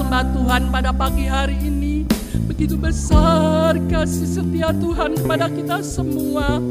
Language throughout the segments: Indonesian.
sembah Tuhan pada pagi hari ini. Begitu besar kasih setia Tuhan kepada kita semua.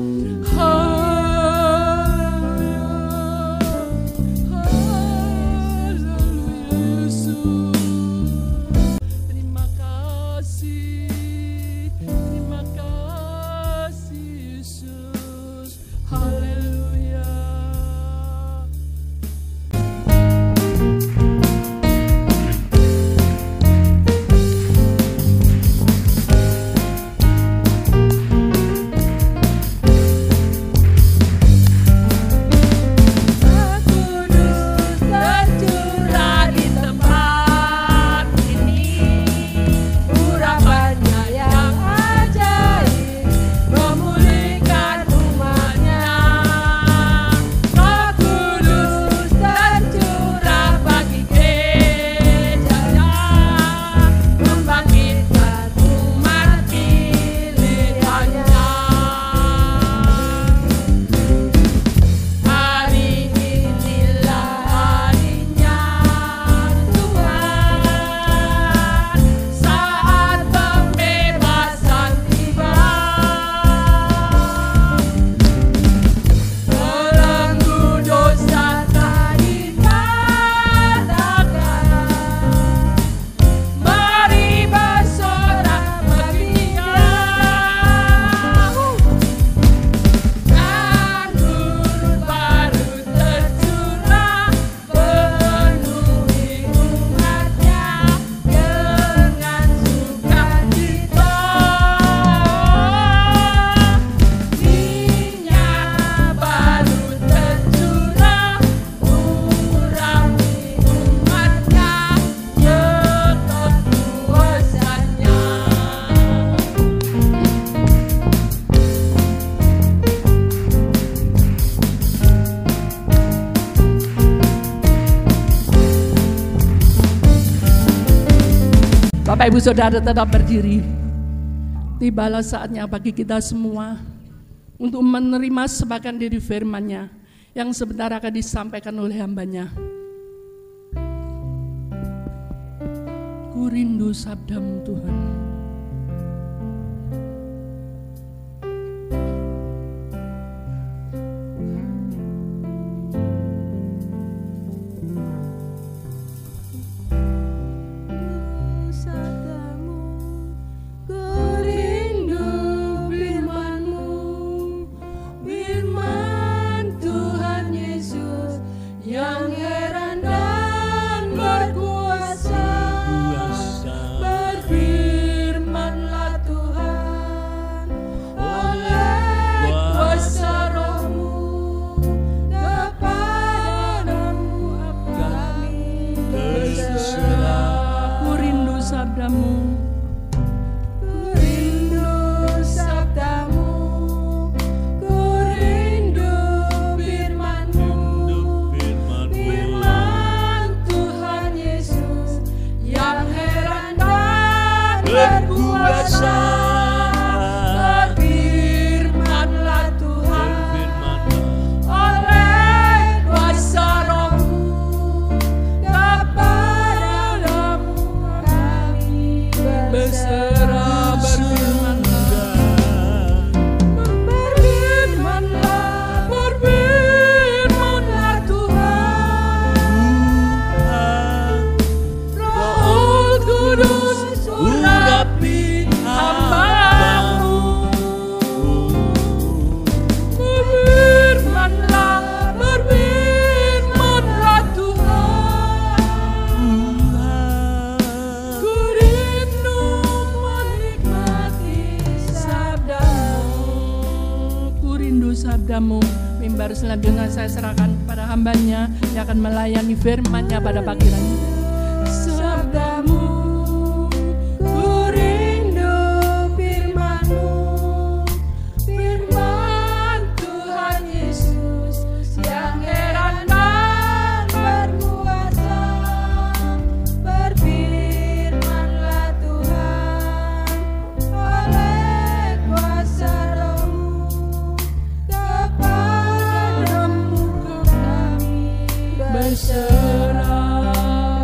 Bapak Ibu Saudara tetap berdiri. Tibalah saatnya bagi kita semua untuk menerima sebagian dari firman-Nya yang sebentar akan disampaikan oleh hamba-Nya. Ku rindu sabda-Mu Tuhan. Sabda-Mu, mimbar selanjutnya saya serahkan kepada hamba-Nya yang akan melayani firman-Nya pada pagi hari ini. Sabda-Mu, ku rindu firman-Mu, firman Tuhan Yesus yang heran dan berkuasa. Berfirmanlah Tuhan oleh kuasa berserah.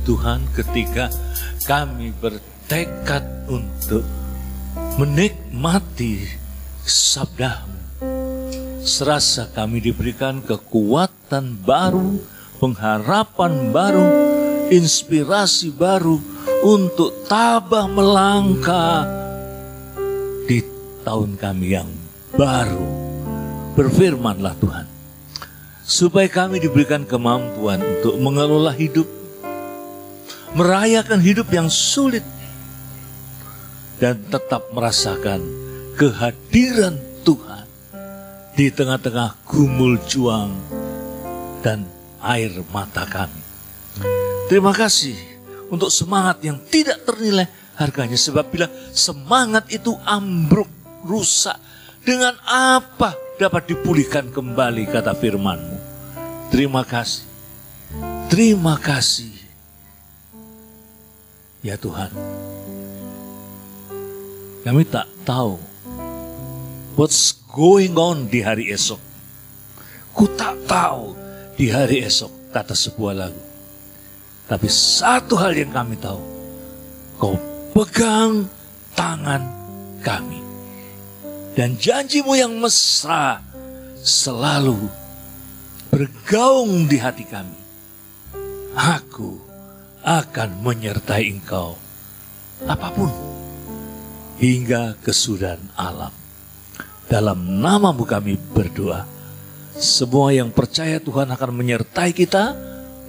Tuhan ketika kami bertekad untuk menikmati sabda-Mu. Serasa kami diberikan kekuatan baru, pengharapan baru, inspirasi baru untuk tabah melangkah di tahun kami yang baru. Berfirmanlah Tuhan, supaya kami diberikan kemampuan untuk mengelola hidup, merayakan hidup yang sulit, dan tetap merasakan kehadiran Tuhan di tengah-tengah gumul juang dan air mata kami. Terima kasih untuk semangat yang tidak ternilai harganya, sebab bila semangat itu ambruk, rusak, dengan apa dapat dipulihkan kembali, kata firman-Mu. Terima kasih. Terima kasih. Ya Tuhan, kami tak tahu what's going on di hari esok. Ku tak tahu di hari esok, kata sebuah lagu. Tapi satu hal yang kami tahu, Kau pegang tangan kami. Dan janji-Mu yang mesra selalu bergaung di hati kami. Aku akan menyertai Engkau apapun hingga kesudahan alam. Dalam nama-Mu kami berdoa. Semua yang percaya Tuhan akan menyertai kita,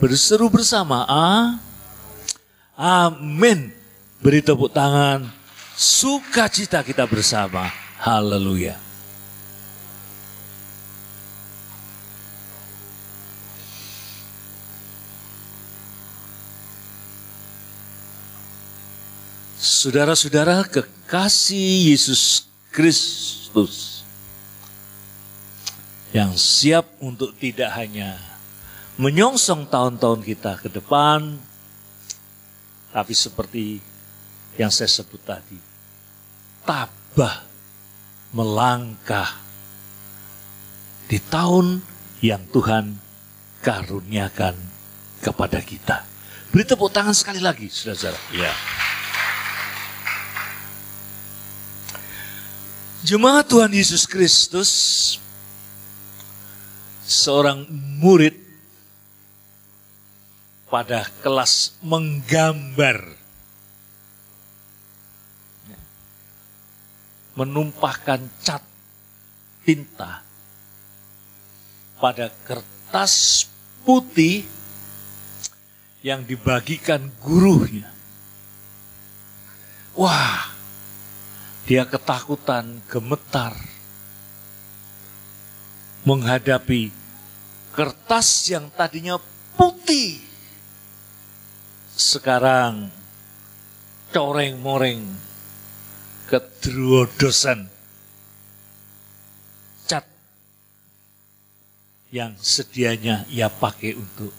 berseru bersama, amin. Beri tepuk tangan, sukacita kita bersama. Haleluya. Saudara-saudara kekasih Yesus Kristus yang siap untuk tidak hanya menyongsong tahun-tahun kita ke depan, tapi seperti yang saya sebut tadi, tabah melangkah di tahun yang Tuhan karuniakan kepada kita. Beri tepuk tangan sekali lagi, saudara-saudara. Ya. Jemaat Tuhan Yesus Kristus, seorang murid pada kelas menggambar, menumpahkan cat tinta pada kertas putih yang dibagikan gurunya. Wah, dia ketakutan, gemetar menghadapi kertas yang tadinya putih, sekarang coreng-moreng, kedrodosan cat yang sedianya ia pakai untuk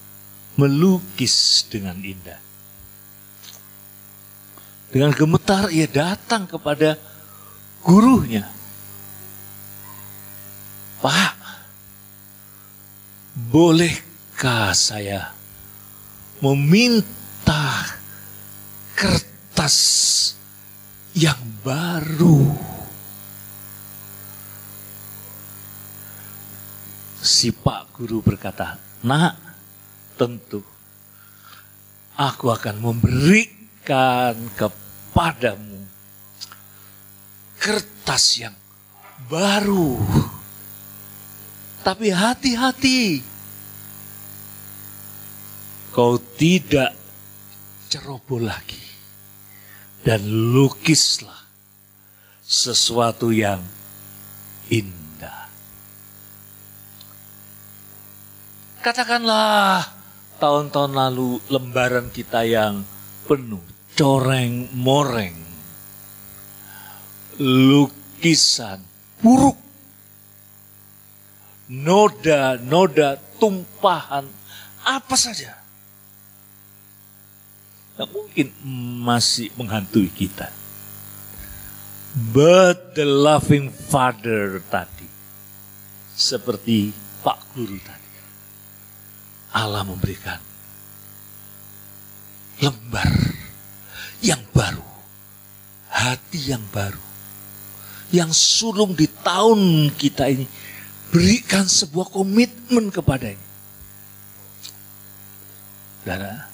melukis dengan indah. Dengan gemetar ia datang kepada gurunya. Pak, bolehkah saya meminta kertas yang baru? Si Pak Guru berkata, nak, tentu aku akan memberikan kepadamu kertas yang baru. Tapi hati-hati, kau tidak ceroboh lagi. Dan lukislah sesuatu yang indah. Katakanlah tahun-tahun lalu lembaran kita yang penuh coreng-moreng, lukisan buruk, noda-noda, tumpahan, apa saja yang mungkin masih menghantui kita. But the loving Father tadi, seperti Pak Guru tadi, Allah memberikan lembar yang baru, hati yang baru, yang sulung di tahun kita ini. Berikan sebuah komitmen kepadanya. Saudara,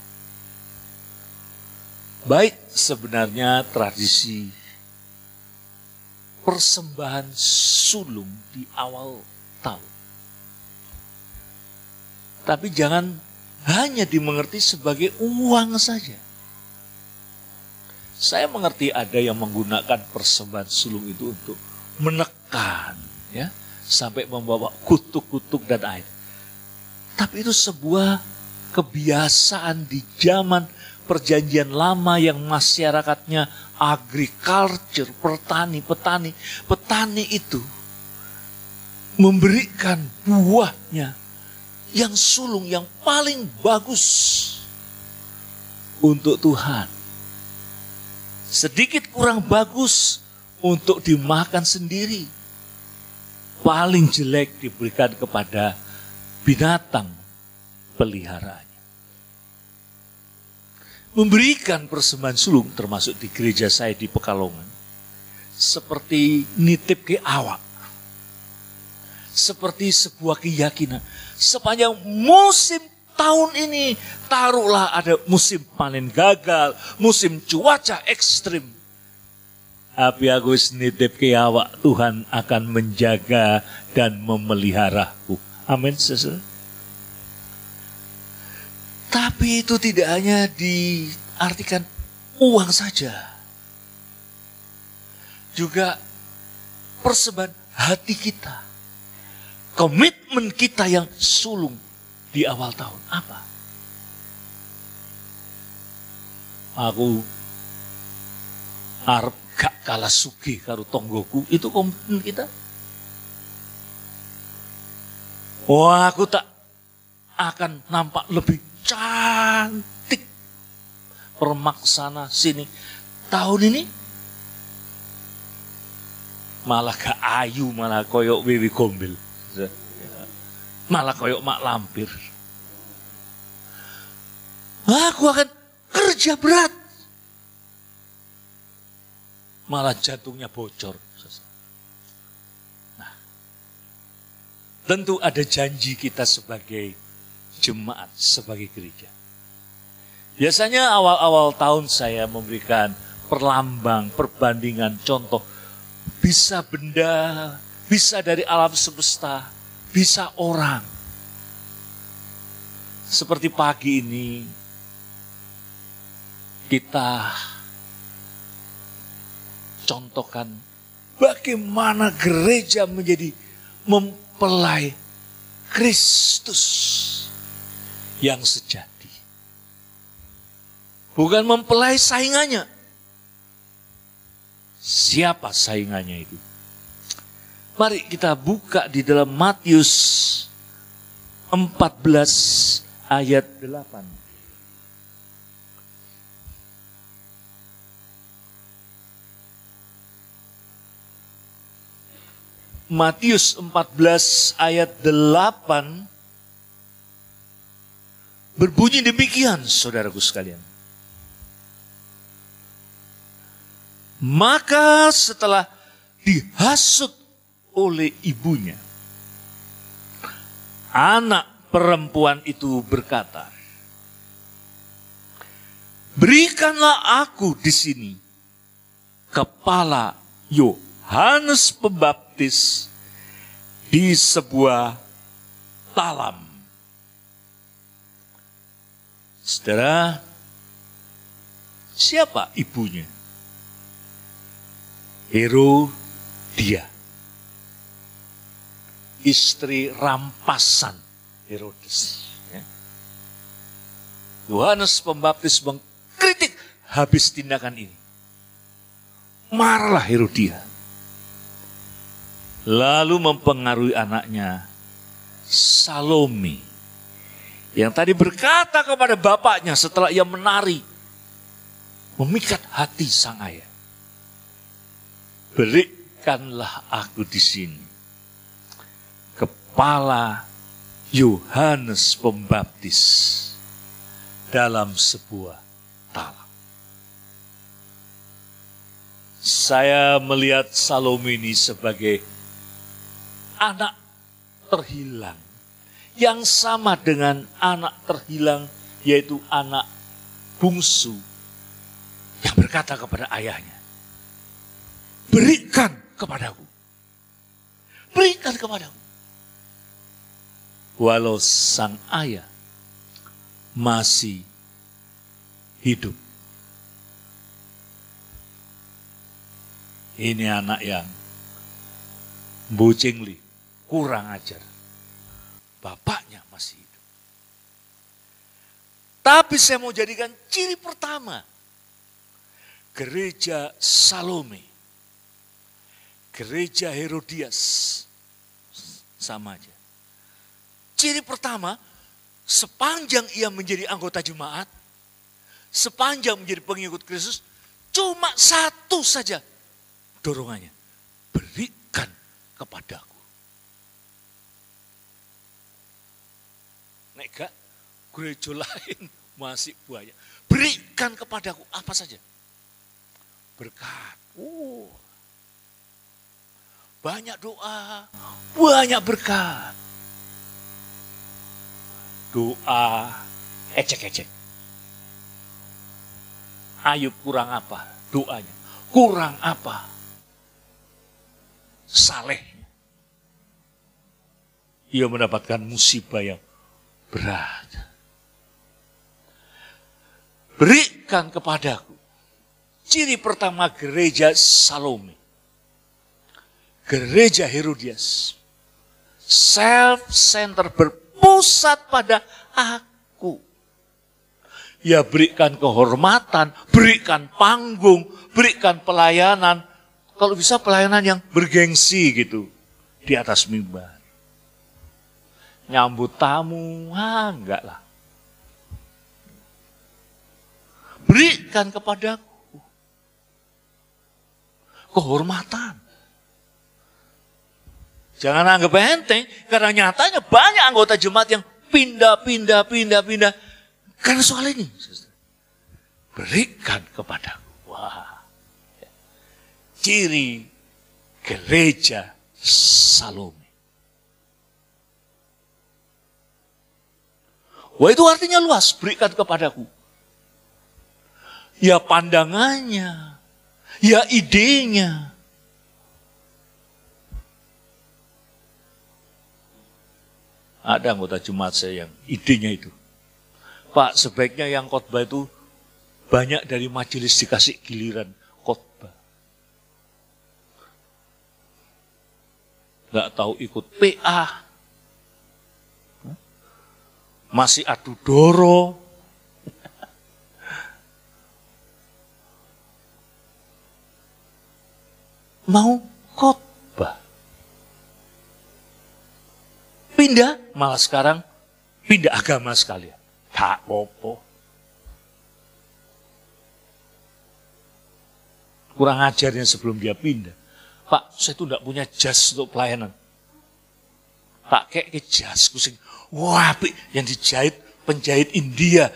baik sebenarnya tradisi persembahan sulung di awal tahun. Tapi jangan hanya dimengerti sebagai uang saja. Saya mengerti ada yang menggunakan persembahan sulung itu untuk menekan, ya, sampai membawa kutuk-kutuk dan air. Tapi itu sebuah kebiasaan di zaman perjanjian lama yang masyarakatnya agriculture, petani. Petani itu memberikan buahnya yang sulung, yang paling bagus untuk Tuhan. Sedikit kurang bagus untuk dimakan sendiri. Paling jelek diberikan kepada binatang peliharaannya. Memberikan persembahan sulung, termasuk di gereja saya di Pekalongan, seperti nitip ke awak. Seperti sebuah keyakinan. Sepanjang musim tahun ini, taruhlah ada musim panen gagal, musim cuaca ekstrim. Tapi aku nitip ke awak, Tuhan akan menjaga dan memeliharaku. Amin, saudara. Tapi itu tidak hanya diartikan uang saja. Juga persembahan hati kita. Komitmen kita yang sulung di awal tahun. Apa? Aku arep gak kalah sugih karo tonggoku. Itu komitmen kita. Wah, aku tak akan nampak lebih cantik permaksana sini. Tahun ini malah gak ayu, malah koyok Wiwi Gombel. Malah koyok Mak Lampir. Aku akan kerja berat. Malah jantungnya bocor. Nah, tentu ada janji kita sebagai jemaat, sebagai gereja. Biasanya awal-awal tahun saya memberikan perlambang, perbandingan, contoh. Bisa benda, bisa dari alam semesta, bisa orang. Seperti pagi ini, kita contohkan bagaimana gereja menjadi mempelai Kristus yang sejati. Bukan mempelai saingannya. Siapa saingannya itu? Mari kita buka di dalam Matius 14 ayat 8. Matius 14 ayat 8 berbunyi demikian, saudaraku sekalian. Maka setelah dihasut oleh ibunya, anak perempuan itu berkata, berikanlah aku di sini kepala Yohanes Pembaptis di sebuah talam. Saudara, siapa ibunya? Herodia, istri rampasan Herodes. Yohanes Pembaptis mengkritik habis tindakan ini. Marahlah Herodia. Lalu mempengaruhi anaknya Salome, yang tadi berkata kepada bapaknya setelah ia menari, memikat hati sang ayah. Berikanlah aku di sini kepala Yohanes Pembaptis dalam sebuah Saya melihat Salome ini sebagai anak terhilang. Yang sama dengan anak terhilang, yaitu anak bungsu yang berkata kepada ayahnya, berikan kepadaku. Berikan kepadaku. Walau sang ayah masih hidup. Ini anak yang bucingli, kurang ajar. Bapaknya masih hidup. Tapi saya mau jadikan ciri pertama. Gereja Salome. Gereja Herodias. Sama aja. Ciri pertama, sepanjang ia menjadi anggota jemaat, sepanjang menjadi pengikut Kristus, cuma satu saja dorongannya. Berikan kepadaku. Nek gak, gereja lain masih banyak. Berikan kepadaku apa saja. Berkat. Banyak doa, banyak berkat. Doa ecek-ecek. Ayub kurang apa? Doanya. Kurang apa? Salehnya. Ia mendapatkan musibah yang berat. Berikan kepadaku. Ciri pertama gereja Salome. Gereja Herodias. Self-center, berpusat pada aku. Ya, berikan kehormatan, berikan panggung, berikan pelayanan. Kalau bisa pelayanan yang bergengsi gitu. Di atas mimbar. Nyambut tamu, enggak lah. Berikan kepadaku kehormatan. Jangan anggap enteng, karena nyatanya banyak anggota jemaat yang pindah. Karena soal ini. Berikan kepadaku. Wah. Ciri gereja Salome. Wah, itu artinya luas, berikan kepadaku. Ya pandangannya, ya idenya. Ada anggota jemaat saya yang idenya itu. Pak, sebaiknya yang khotbah itu banyak dari majelis dikasih giliran khotbah. Nggak tahu ikut PA. Masih adu doro. Mau khotbah. Pindah, malah sekarang pindah agama sekalian. Tak apa. Kurang ajarnya sebelum dia pindah. Pak, saya itu enggak punya jas untuk pelayanan. Tak kayak ke jas kusing. Wah, yang dijahit penjahit India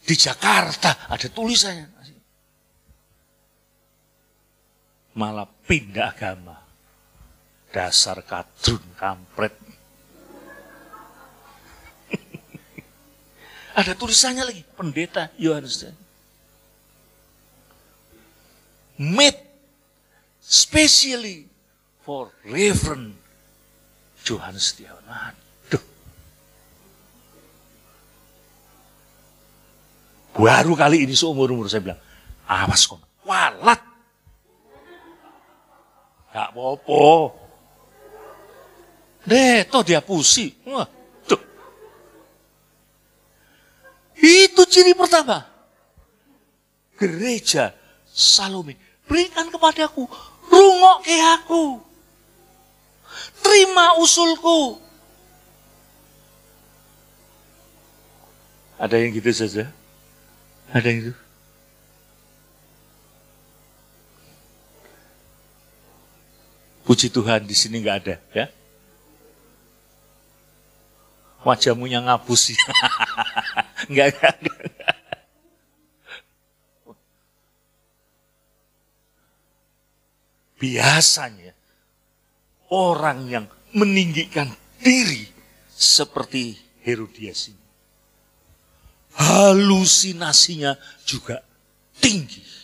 di Jakarta, ada tulisannya. Malah pindah agama. Dasar kadrun kampret. Ada tulisannya lagi, pendeta Yohanes. Made specially for Reverend Johannes Setiawan. Aduh. Baru kali ini seumur-umur saya bilang, awas kok, walat. Gak apa-apa. Toh dia pusi. Waduh. Itu ciri pertama. Gereja Salome. Berikan kepadaku. Rungok ke aku. Terima usulku. Ada yang gitu saja? Ada yang itu? Puji Tuhan di sini nggak ada, ya. Wajahmu yang ngapus sih. Enggak. biasanya orang yang meninggikan diri seperti Herodias ini, halusinasinya juga tinggi.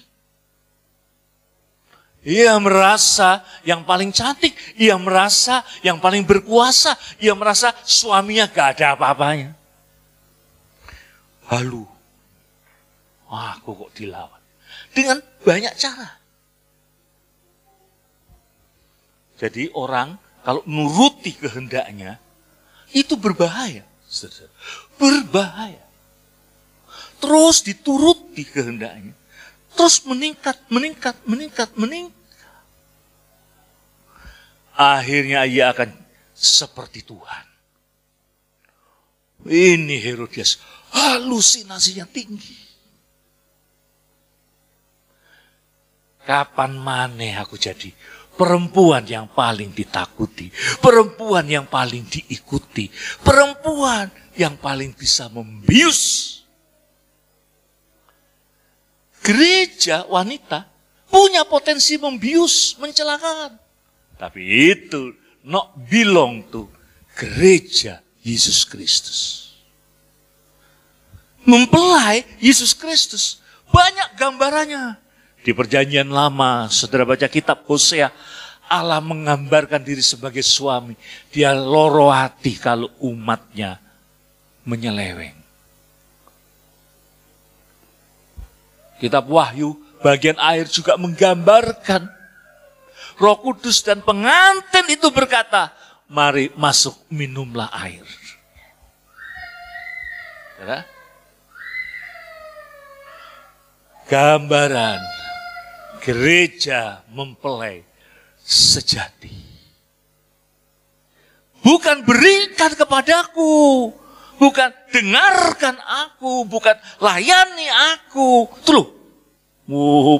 Ia merasa yang paling cantik, ia merasa yang paling berkuasa, ia merasa suaminya gak ada apa-apanya. Halu, aku kok dilawan. Dengan banyak cara. Jadi orang kalau nuruti kehendaknya, itu berbahaya. Berbahaya. Terus dituruti kehendaknya. Terus meningkat. Akhirnya ia akan seperti Tuhan. Ini Herodias, halusinasinya tinggi. Kapan maneh aku jadi perempuan yang paling ditakuti, perempuan yang paling diikuti, perempuan yang paling bisa membius. Gereja wanita punya potensi membius, mencelakakan. Tapi itu not belong to gereja Yesus Kristus. Mempelai Yesus Kristus, banyak gambarannya. Di Perjanjian Lama, saudara baca kitab Hosea, Allah menggambarkan diri sebagai suami. Dia loro hati kalau umatnya menyeleweng. Kitab Wahyu, bagian akhir juga menggambarkan. Roh Kudus dan pengantin itu berkata, mari masuk minumlah air. Ya? Gambaran gereja mempelai sejati. Bukan berikan kepadaku, bukan dengarkan aku, bukan layani aku. Itu loh.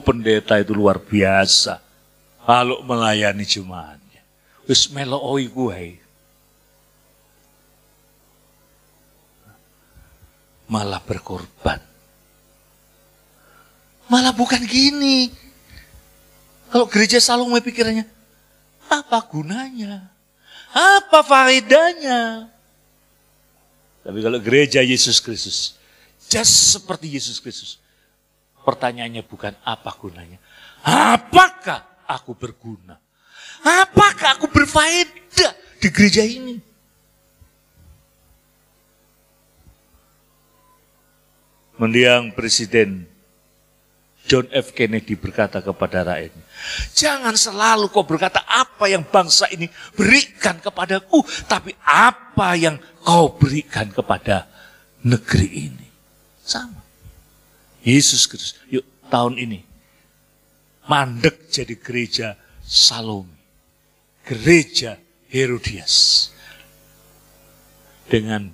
Pendeta itu luar biasa. Kalau melayani jemaatnya. Wis meloi gue. Malah berkorban. Malah bukan gini. Kalau gereja Salome pikirannya, apa gunanya? Apa faedahnya? Tapi kalau gereja Yesus Kristus, just seperti Yesus Kristus, pertanyaannya bukan apa gunanya. Apakah aku berguna? Apakah aku berfaedah di gereja ini? Mendiang Presiden John F. Kennedy berkata kepada rakyatnya, jangan selalu kau berkata apa yang bangsa ini berikan kepadaku, tapi apa yang kau berikan kepada negeri ini. Sama. Yesus Kristus, yuk tahun ini mandek jadi gereja Salome, gereja Herodias, dengan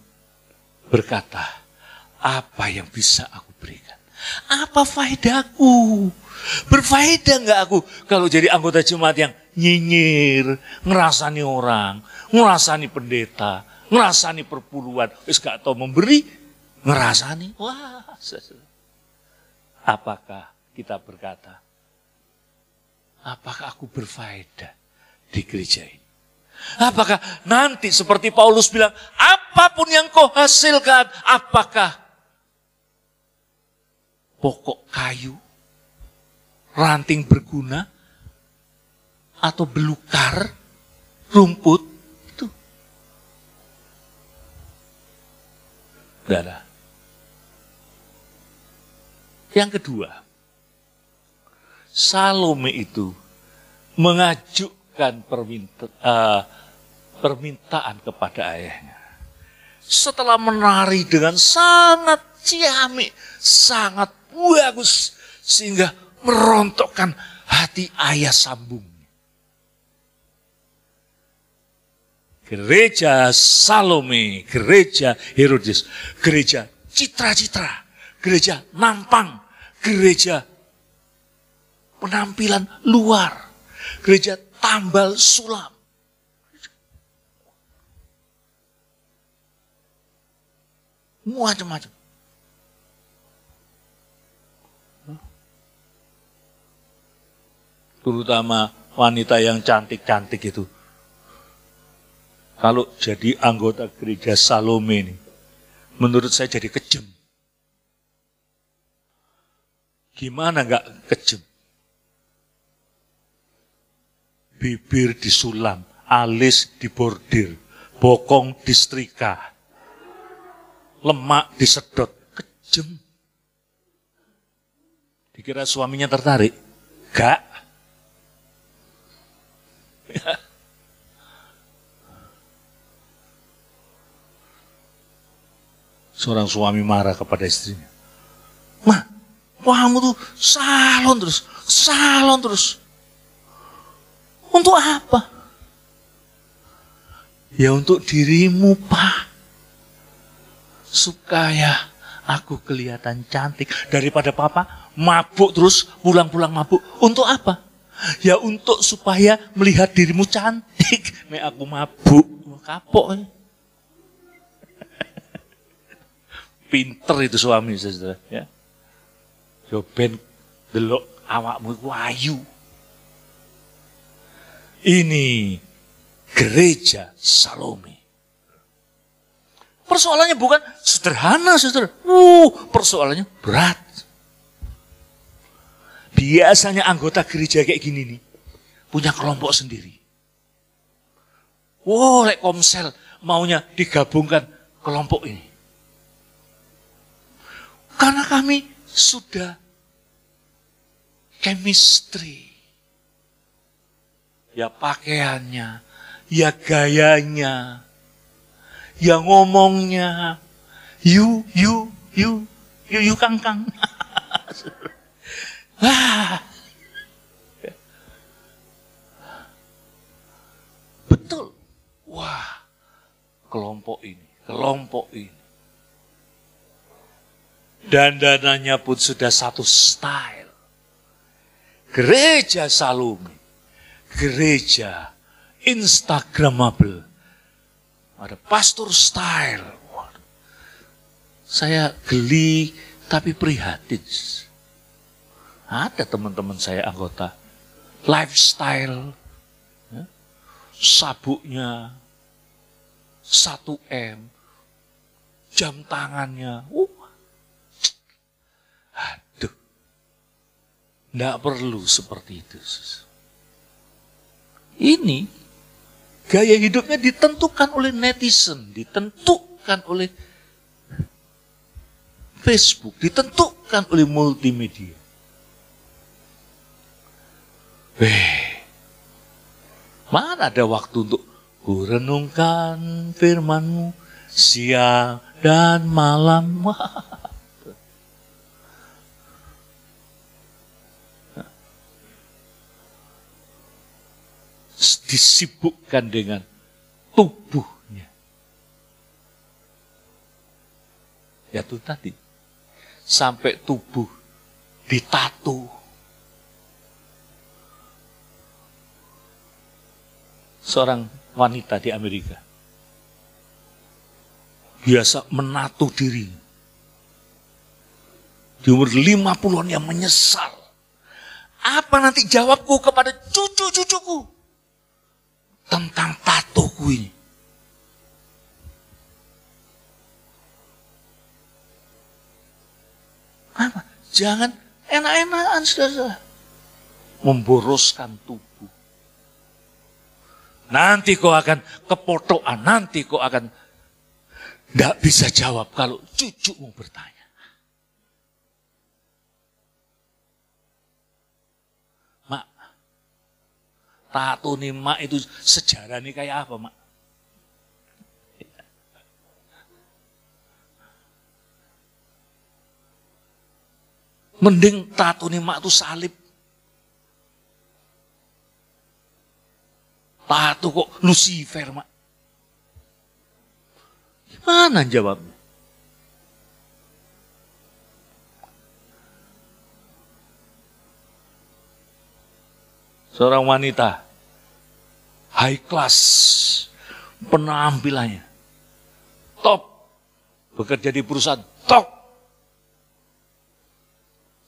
berkata, apa yang bisa aku berikan? Apa faedahku? Berfaedah enggak aku kalau jadi anggota jemaat yang nyinyir, ngerasani orang, ngerasani pendeta, ngerasani perpuluhan, wis gak tau memberi, ngerasani. Wah, apakah kita berkata, apakah aku berfaedah di gereja ini? Apakah nanti seperti Paulus bilang, apapun yang kau hasilkan, apakah pokok kayu, ranting berguna, atau belukar, rumput, itu. Saudara. Yang kedua, Salome itu mengajukan permintaan kepada ayahnya. Setelah menari dengan sangat ciamik, sangat bagus, sehingga merontokkan hati ayah sambungnya. Gereja Salome, gereja Herodias, gereja citra-citra, gereja nampang, gereja penampilan luar, gereja tambal sulam. Macam-macam. Terutama wanita yang cantik-cantik itu. Kalau jadi anggota gereja Salome ini, menurut saya jadi kejam. Gimana enggak kejam? Bibir disulam, alis dibordir, bokong disetrika, lemak disedot, kejam. Dikira suaminya tertarik? Enggak. Seorang suami marah kepada istrinya. Mah, kamu tuh salon terus. Untuk apa? Ya untuk dirimu, Pak. Supaya aku kelihatan cantik. Daripada papa mabuk terus, pulang-pulang mabuk. Untuk apa? Ya untuk supaya melihat dirimu cantik. Nek aku mabuk, kapok. Pinter itu suami, saudara. Ya. Yo ben delok awakmu iku ayu. Ini gereja Salome. Persoalannya bukan sederhana, saudara. Persoalannya berat. Biasanya anggota gereja kayak gini nih, punya kelompok sendiri. Lek komsel maunya digabungkan kelompok ini. Karena kami sudah chemistry. Ya pakaiannya, ya gayanya, ya ngomongnya. You kang. Betul. Wah, kelompok ini. Dandanannya pun sudah satu style. Gereja Salome. Gereja Instagramable. Ada pastor style. Saya geli tapi prihatin. Ada teman-teman saya anggota. Lifestyle. Sabuknya 1M. Jam tangannya. Aduh, tidak perlu seperti itu. Ini gaya hidupnya ditentukan oleh netizen, ditentukan oleh Facebook, ditentukan oleh multimedia. Mana ada waktu untuk kurenungkan firman-Mu siang dan malam. Disibukkan dengan tubuhnya. Ya itu tadi. Sampai tubuh ditato. Seorang wanita di Amerika. Biasa menato diri. Di umur 50-an yang menyesal. Apa nanti jawabku kepada cucu-cucuku? Tentang tatoku ini. Apa? Jangan enak-enakan, saudara. Memboroskan tubuh. Nanti kau akan kepotokan, nanti kau akan tidak bisa jawab kalau cucumu bertanya. Mak, tato nih mak itu sejarah nih kayak apa mak? Mending tato nih mak itu salib. Tato kok Lucifer mak. Gimana jawabnya? Seorang wanita high class penampilannya top, bekerja di perusahaan top.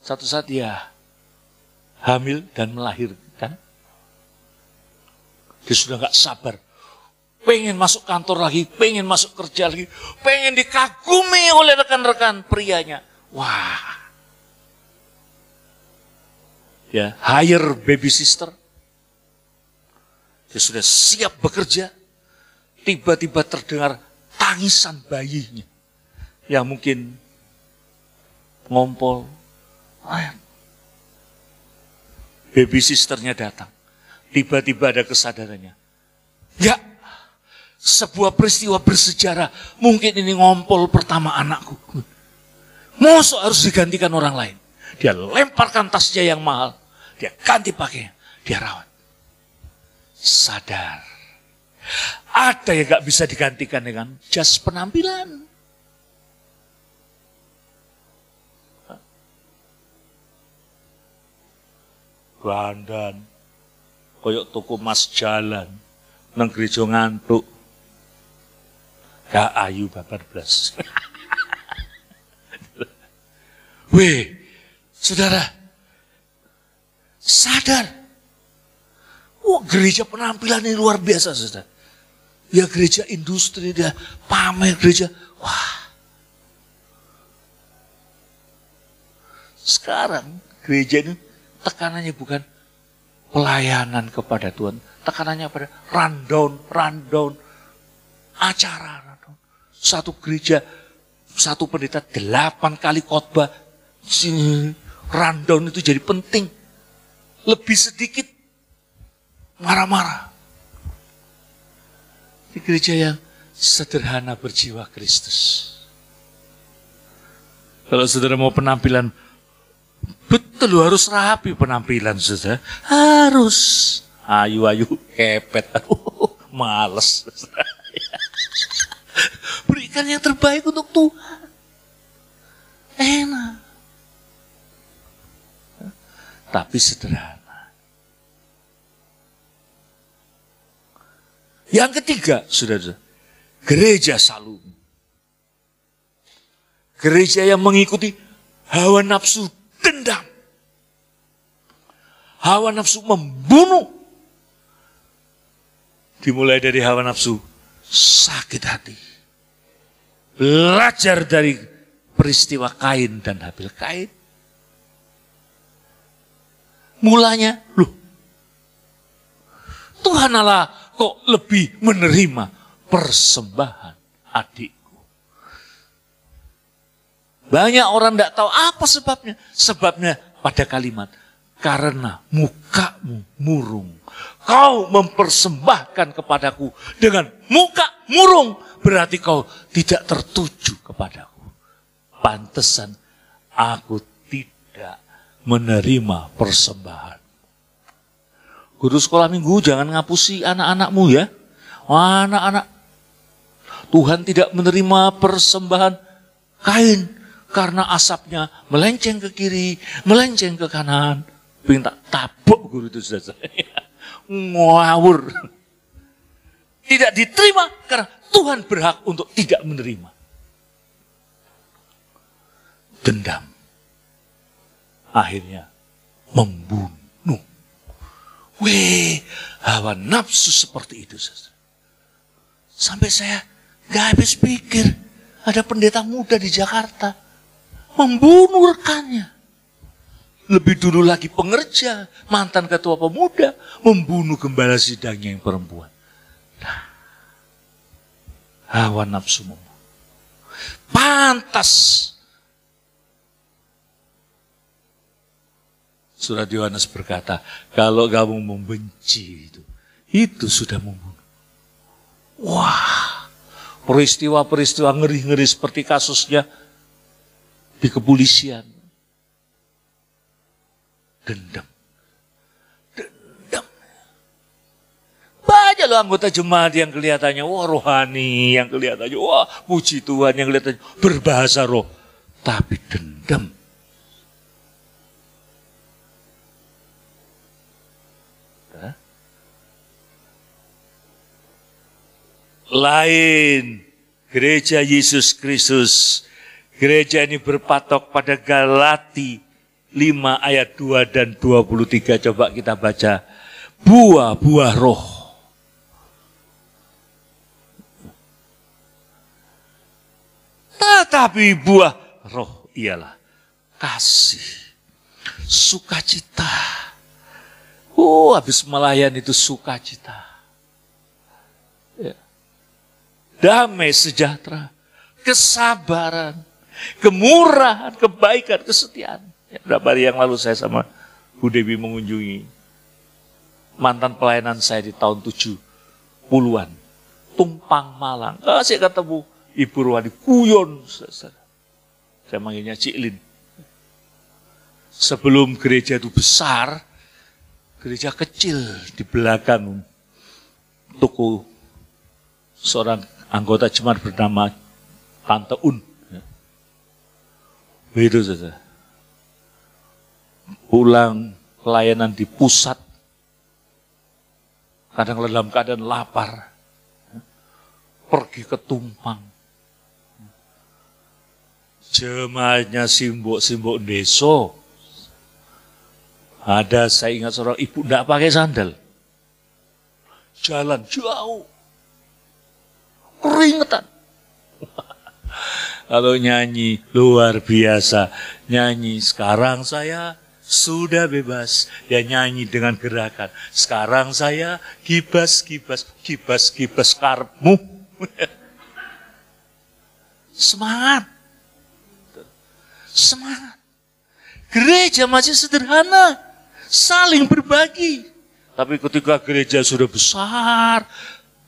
Satu saat dia hamil dan melahirkan, Dia sudah gak sabar. Pengen masuk kantor lagi, pengen masuk kerja lagi, pengen dikagumi oleh rekan-rekan prianya. Wah. Ya, hire baby sister. Dia sudah siap bekerja. Tiba-tiba terdengar tangisan bayinya. Yang mungkin ngompol. Baby sisternya datang. Tiba-tiba ada kesadarannya. Ya, sebuah peristiwa bersejarah. Mungkin ini ngompol pertama anakku. Masa harus digantikan orang lain. Dia lemparkan tasnya yang mahal. Dia ganti pakainya. Dia rawat. Sadar. Ada yang gak bisa digantikan dengan jas penampilan. Bandan, koyok toko mas jalan, nang gereja ngantuk, gak ayu babar blas. Weh, saudara, sadar, wah gereja penampilan ini luar biasa, saudara. Ya gereja industri, dia pamer gereja, wah. Sekarang gereja ini tekanannya bukan pelayanan kepada Tuhan. Tekanannya pada rundown, acara rundown. Satu gereja, satu pendeta 8 kali khotbah. Rundown itu jadi penting. Lebih sedikit marah-marah. Di gereja yang sederhana berjiwa Kristus. Kalau saudara mau penampilan betul harus rapi penampilan, saudara. Harus. Ayu-ayu, kepet. Males. Berikan yang terbaik untuk Tuhan. Enak. Tapi sederhana. Yang ketiga, saudara. Gereja Salum. Gereja yang mengikuti hawa nafsu dendam. Hawa nafsu membunuh. Dimulai dari hawa nafsu sakit hati. Belajar dari peristiwa Kain dan Habil. Kain. Mulanya, loh. Tuhan Allah kok lebih menerima persembahan adikku. Banyak orang tidak tahu apa sebabnya. Sebabnya pada kalimat, karena mukamu murung. Kau mempersembahkan kepadaku dengan muka murung. Berarti kau tidak tertuju kepadaku. Pantesan aku tidak menerima persembahan. Guru sekolah minggu jangan ngapusi anak-anakmu ya. Anak-anak. Tuhan tidak menerima persembahan Kain. Karena asapnya melenceng ke kiri, melenceng ke kanan. Pengen tak tabok guru itu sudah saya. Ngawur. Tidak diterima karena Tuhan berhak untuk tidak menerima. Dendam. Akhirnya membunuh. Weh, hawa nafsu seperti itu. Sampai saya gak habis pikir. Ada pendeta muda di Jakarta. Membunuh rekannya. Lebih dulu lagi pengerja, mantan ketua pemuda, membunuh gembala sidangnya yang perempuan. Nah, hawa nafsu membunuh. Pantas. Surat Yohanes berkata, kalau kamu membenci itu sudah membunuh. Wah, peristiwa-peristiwa ngeri-ngeri seperti kasusnya di kepolisian. Dendam. Banyak loh anggota jemaat yang kelihatannya wah rohani, yang kelihatannya wah puji Tuhan, yang kelihatannya berbahasa roh. Tapi dendam. Lain gereja Yesus Kristus. Gereja ini berpatok pada Galati 5 ayat 2 dan 23. Coba kita baca. Buah-buah roh. Tetapi buah roh ialah kasih, sukacita. Habis melayani itu sukacita. Ya. Damai sejahtera, kesabaran, kemurahan, kebaikan, kesetiaan. Ya, berapa hari yang lalu saya sama Bu Dewi mengunjungi mantan pelayanan saya di tahun 70-an. Tumpang Malang. Saya ketemu Ibu Ruhani Kuyon. Saya manggilnya Cik Lin. Sebelum gereja itu besar, gereja kecil di belakang toko seorang anggota jemaat bernama Tante Un. Begitu saja. Pulang pelayanan di pusat, kadang dalam keadaan lapar, pergi ke Tumpang. Jemaatnya simbok-simbok deso. Ada, saya ingat seorang ibu tidak pakai sandal. Jalan jauh. Keringetan. Kalau nyanyi luar biasa. Nyanyi sekarang saya sudah bebas. Dia nyanyi dengan gerakan. Sekarang saya kibas-kibas karepmu. Semangat. Semangat. Gereja masih sederhana. Saling berbagi. Tapi ketika gereja sudah besar,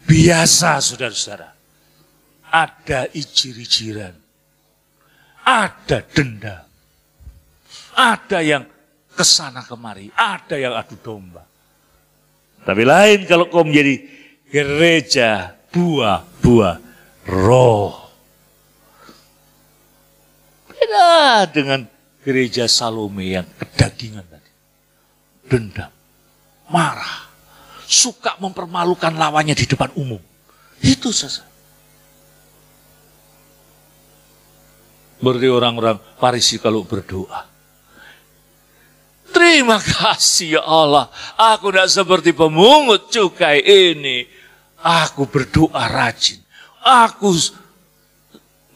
biasa saudara-saudara. Ada ijir-ijiran. Ada dendam. Ada yang kesana kemari. Ada yang adu domba. Tapi lain kalau kau menjadi gereja buah-buah roh. Beda dengan gereja Salome yang kedagingan tadi. Dendam, marah, suka mempermalukan lawannya di depan umum. Itu saja. Berarti orang-orang Farisi kalau berdoa, terima kasih ya Allah, aku tidak seperti pemungut cukai ini. Aku berdoa rajin. Aku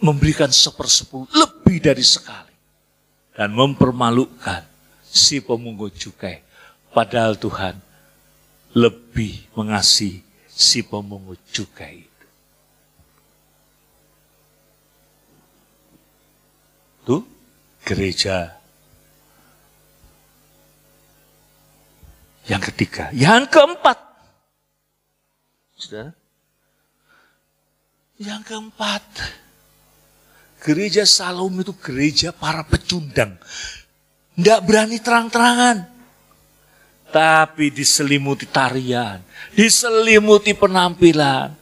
memberikan 1/10 lebih dari sekali. Dan mempermalukan si pemungut cukai. Padahal Tuhan lebih mengasihi si pemungut cukai itu. Tuh, gereja. Yang ketiga, yang keempat. Saudara? Yang keempat. Gereja Salome itu gereja para pecundang. Tidak berani terang-terangan. Tapi diselimuti tarian, diselimuti penampilan.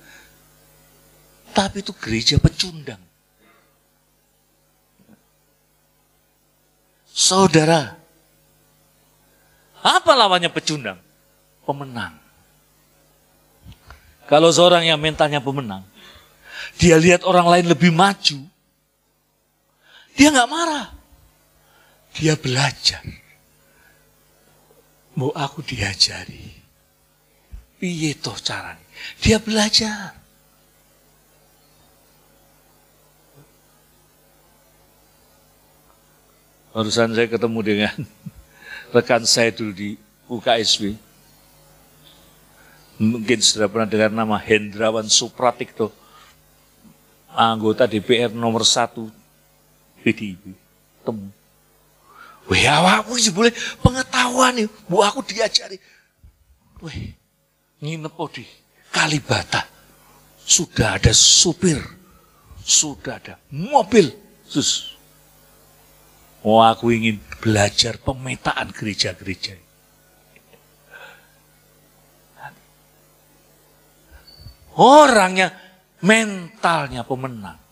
Tapi itu gereja pecundang. Saudara, apa lawannya pecundang? Pemenang. Kalau seorang yang mentalnya pemenang, dia lihat orang lain lebih maju, dia nggak marah. Dia belajar. Mau aku diajari. Piye toh caranya? Dia belajar. Barusan saya ketemu dengan rekan saya dulu di UKSW. Mungkin sudah pernah dengar nama Hendrawan Supratikto. Anggota DPR nomor 1 PDIP. Temu. Wih, awakmu sih boleh pengetahuan nih, bu aku diajari. Wih, nginep di Kalibata. Sudah ada supir, sudah ada mobil. Sus. Oh, aku ingin belajar pemetaan gereja-gereja. Orangnya mentalnya pemenang.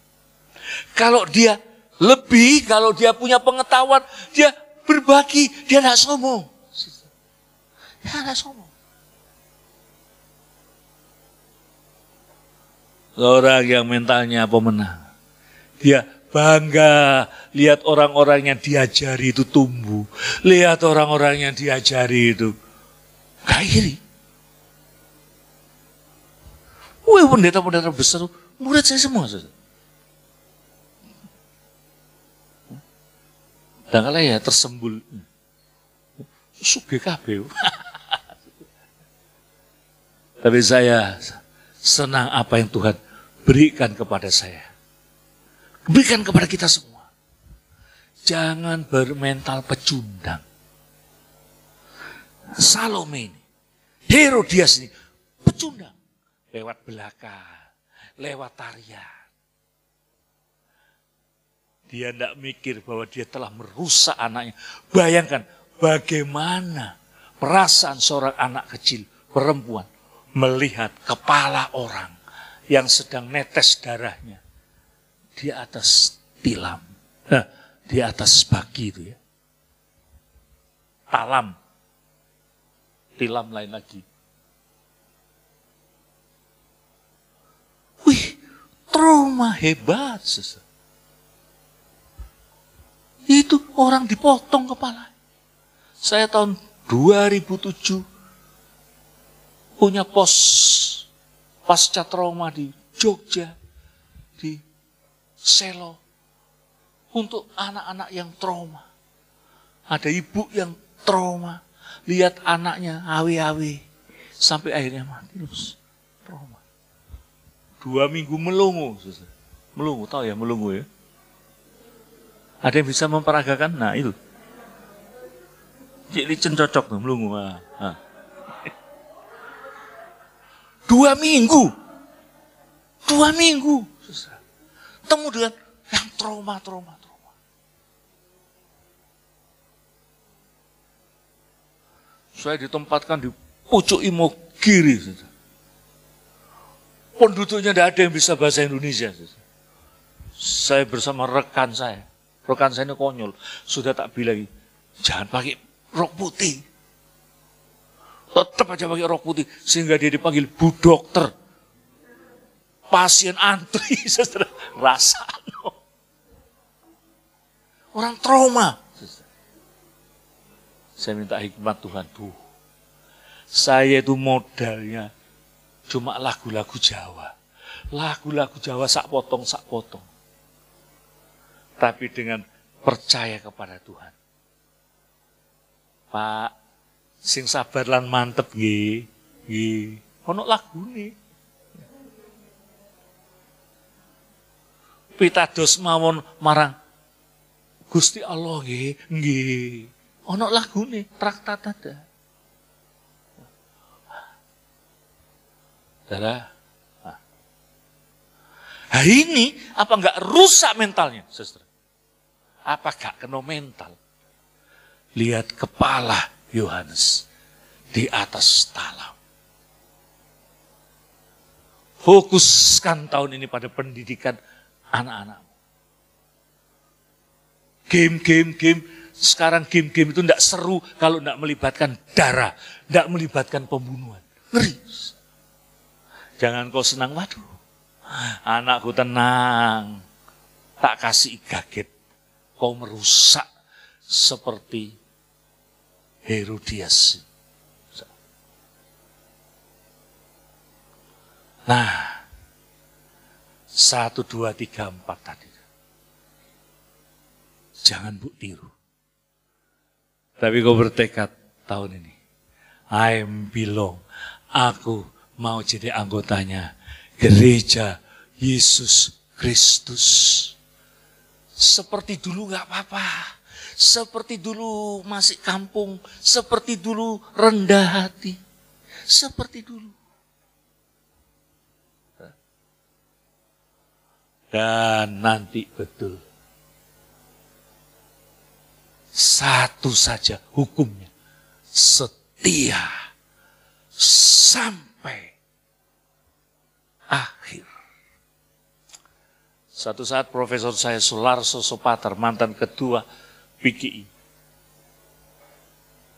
Kalau dia lebih, kalau dia punya pengetahuan, dia berbagi, dia tidak sombong. Dia tidak sombong. Orang yang mentalnya pemenang, dia bangga lihat orang-orang yang diajari itu tumbuh. Lihat orang-orang yang diajari itu gak iri. Wih, pendeta-pendeta besar, murid saya semua. Dan kalau ya tersembul. Sugih kabeh. Tapi saya senang apa yang Tuhan berikan kepada saya. Berikan kepada kita semua. Jangan bermental pecundang. Salome ini, Herodias ini, pecundang. Lewat belakang, lewat tarian. Dia tidak mikir bahwa dia telah merusak anaknya. Bayangkan bagaimana perasaan seorang anak kecil, perempuan, melihat kepala orang yang sedang netes darahnya di atas tilam, di atas baki itu ya. Talam, tilam lain lagi. Wih, trauma hebat. Itu orang dipotong kepala. Saya tahun 2007 punya pos pasca trauma di Jogja, di Selo, untuk anak-anak yang trauma. Ada ibu yang trauma, lihat anaknya awe-awe, sampai akhirnya mati terus. Trauma. 2 minggu melungu. Melungu, tahu ya melungu ya? Ada yang bisa memperagakan? Nah itu. Cik licin cocok tuh melungu. 2 minggu. 2 minggu. Temu dengan yang trauma. Saya ditempatkan di pucuk Imo kiri. Penduduknya tidak ada yang bisa bahasa Indonesia. Saya bersama rekan saya. Rekan saya ini konyol. Sudah tak bilang, jangan pakai rok putih. Tetap aja pakai rok putih. Sehingga dia dipanggil Bu Dokter. Pasien antri. Rasa. Orang trauma. Saya minta hikmat Tuhan. Saya itu modalnya cuma lagu-lagu Jawa. Lagu-lagu Jawa sak potong. Tapi dengan percaya kepada Tuhan. Pak, sing sabar lan mantep nggih. Ono lagune. Pitados mawon marang Gusti Allah nggih. Ono lagune, traktat ada. Saudara, nah ini apa enggak rusak mentalnya, saudara? Apa enggak kena mental? Lihat kepala Yohanes di atas talam. Fokuskan tahun ini pada pendidikan anak-anak. Game. Sekarang game-game itu tidak seru kalau tidak melibatkan darah, tidak melibatkan pembunuhan. Ngeri. Jangan kau senang, waduh, anakku tenang, tak kasih gaget. Kau merusak seperti Herodias. Nah, 1, 2, 3, 4 tadi. Jangan tiru. Tapi kau bertekad tahun ini. I belong. Aku mau jadi anggotanya Gereja Yesus Kristus. Seperti dulu gak apa-apa. Seperti dulu masih kampung. Seperti dulu rendah hati. Seperti dulu. Dan nanti betul. Satu saja hukumnya. Setia. Sampai akhir. Satu saat profesor saya Sularso Sopater, mantan ketua PGI,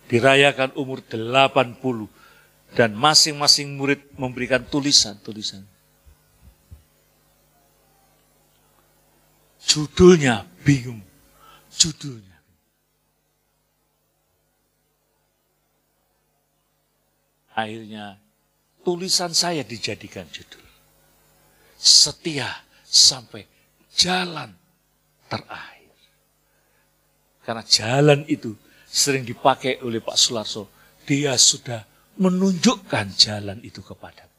dirayakan umur 80 dan masing-masing murid memberikan tulisan. Judulnya bingung. Judulnya. Akhirnya tulisan saya dijadikan judul. Setia sampai jalan terakhir. Karena jalan itu sering dipakai oleh Pak Sularso. Dia sudah menunjukkan jalan itu kepada.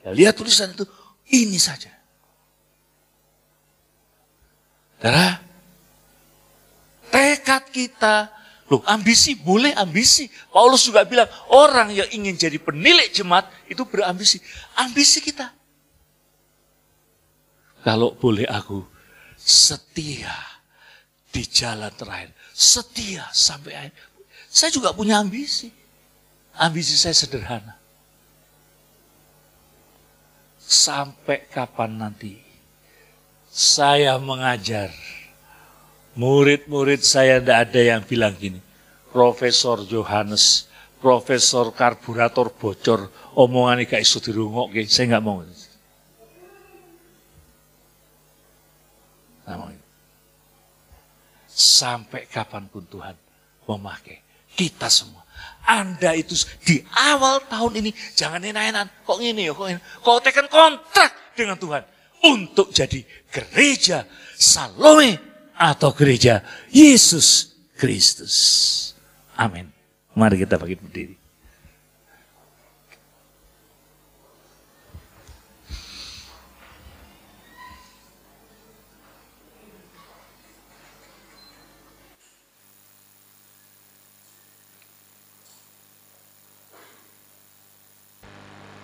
Ya, lihat tulisan itu, ini saja. Saudara, tekad kita, loh ambisi, boleh ambisi. Paulus juga bilang, orang yang ingin jadi penilik jemaat itu berambisi. Ambisi kita. Kalau boleh aku setia di jalan terakhir. Setia sampai akhir. Saya juga punya ambisi. Ambisi saya sederhana. Sampai kapan nanti saya mengajar, murid-murid saya tidak ada yang bilang gini, Profesor Johannes, Profesor Karburator bocor, omongannya gak iso dirungokke, saya nggak mau. Sampai kapanpun Tuhan memakai kita semua. Anda itu di awal tahun ini jangan enak-enakan. Kok ini ya, kok ini. Kau tekan kontrak dengan Tuhan untuk jadi gereja Salome atau gereja Yesus Kristus. Amin. Mari kita bangkit berdiri.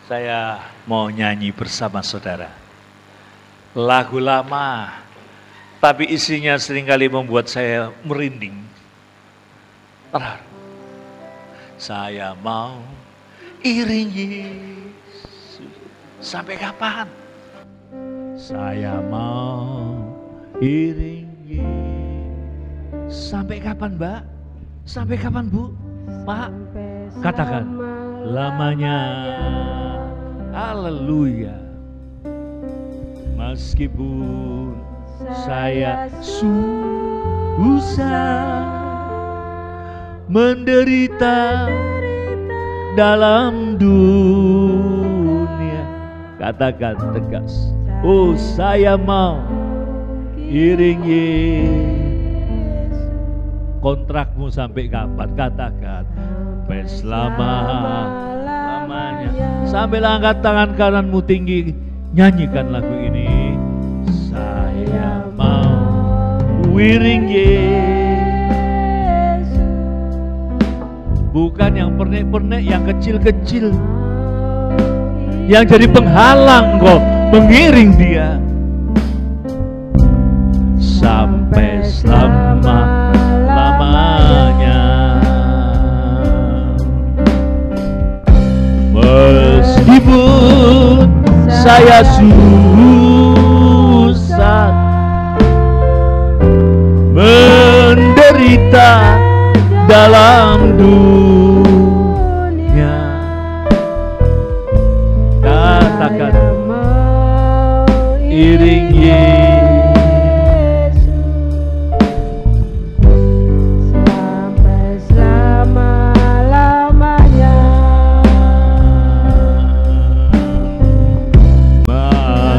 Saya mau nyanyi bersama saudara. Lagu lama, tapi isinya seringkali membuat saya merinding. Saya mau iring Yesus. Sampai kapan? Saya mau iring Yesus. Sampai kapan, Mbak? Sampai kapan, Bu? Pak? Katakan, lamanya. Haleluya. Meskipun saya susah menderita dalam dunia, katakan tegas, oh saya mau iring Yesus. Kontrakmu sampai kapan? Katakan, sampai selama-lamanya. Sambil angkat tangan kananmu tinggi, nyanyikan lagu ini. Saya mau iring Yesus. Bukan yang pernik-pernik, yang kecil-kecil, yang jadi penghalang kok mengiring dia. Sampai selama-lamanya. Meskipun saya susah menderita dalam dunia, katakan iring Yesus.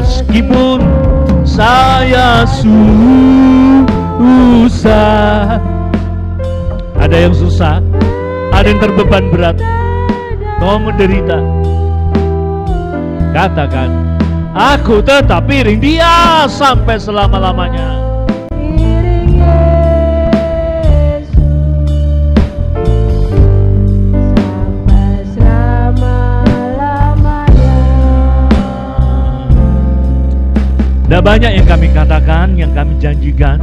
Meskipun saya susah, ada yang susah, ada yang terbeban berat, kau menderita, katakan, aku tetap iring dia sampai selama-lamanya. Tidak banyak yang kami katakan, yang kami janjikan,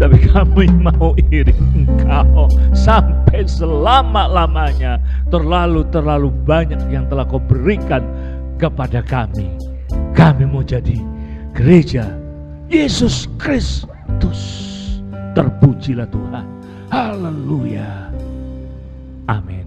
tapi kami mau iring Engkau sampai selama-lamanya. Terlalu banyak yang telah Kau berikan kepada kami. Kami mau jadi gereja Yesus Kristus. Terpujilah Tuhan. Haleluya. Amin.